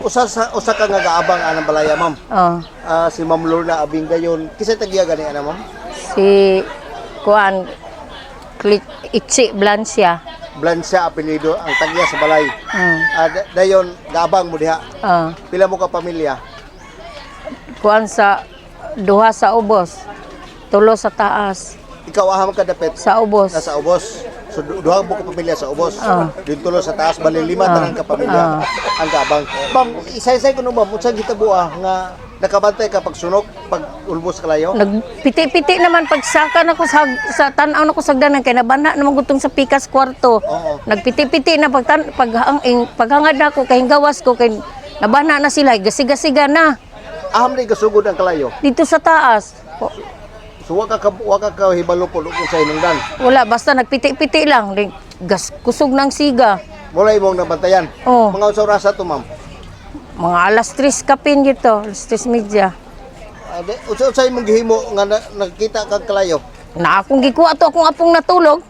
Usa ka nga gaabang anang balaya, ma'am. Oh. Si Ma'am Lorna Abing gayon. Kisa tagiya gani ana, ma'am? Si Kuan Itsi Blancia. Blancia apelyido ang tagiya sa balay. Dayon gaabang mo diha. Pila mo ka pamilya? Kuan sa duha sa ubos. Tulo sa taas. Ikaw aham ka dapit Sa ubos. sa ubos. So duha mo ka pamilya sa ubos. Yung tulo sa taas bali lima tanan ka pamilya. Ang gaabang. Ma'am, isa-isa kuno ma'am unsa gitabuah nga nakabantay ka pag sunog, pag ulbos kalayo? Nagpiti-piti naman pagsaka na ko sa tan-aw na ko sagdanan kay nabana naman gutong sa pikas kwarto. Nagpiti-piti na paghangad na ko kay gawas ko kay nabana na sila gasig-gasiga na. Aham ni gasugod ang kalayo. Dito sa taas. So waka ka hibalo po kung sa hinungdan. Wala basta nagpiti-piti lang gas kusog ng siga. Wala imong nabantayan. Mga unsa oras to, ma'am? Mga alas 3 kapin dito, alas 3:30. Unsa imong gihimo nga nakita kag kalayo? Na akong gikuha to akong apong natulog.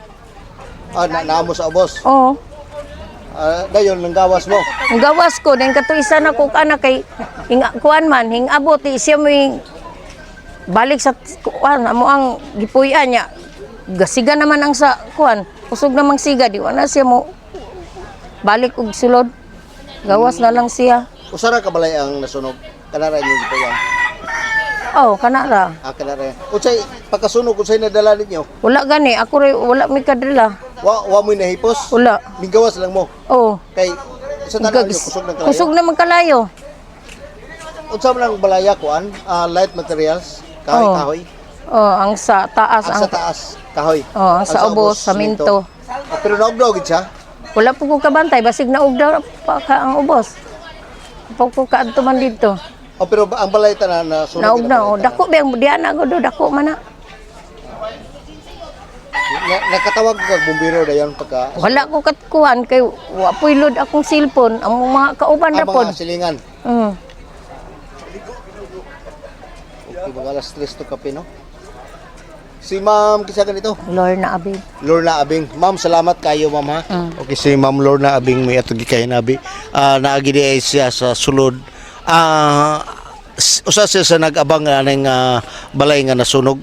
Naamo sa ubos. Oo. Dayon nang gawas mo. Ang gawas ko din kato isa na ko kana kay kuan man hingabot siya mo balik sa kuan amo ang gipuy-an niya. Gasiga naman ang sa kuan. Usog namang siga di wala siya mo balik og sulod. Gawas na lang siya. Usara ka balay ang nasunog. Kanara niyo gipuyan. Kanara. Kanara. Unsay pagkasunog unsay nadala ninyo? Wala gani ako wala mi kadala. Wa mo nahipos? Wala. Migawas lang mo. Kay sa tanan niyo kusog ng kalayo. Kusog naman kalayo. Unsa man ang balaya kuan? Light materials, kahoy. Ang sa taas sa taas, kahoy. Ang sa ubos, saminto. Pero naugdaw gid siya. Wala po ko kabantay, basig na ugdaw pa ka ang ubos. Pa ko kaadto man dito. Pero ang balay tanan na sunog. Naugdaw, dako ba ang diana ko do dako man na. Nakatawag ka bumbiro dayon pagka wala ko katkuhan kay wa po'y load akong cellphone, ang mga kauban ra pod. Mga silingan. Okay, mga alas 3 to kape, no? Si ma'am, kisa ganito? Lorna Abing. Lorna Abing. Ma'am, salamat kayo, ma'am, ha? Okay, si ma'am Lorna Abing, may atong gikayan abi. Naagi di siya sa sulod. Usa siya sa nag-abang ng balay nga nasunog.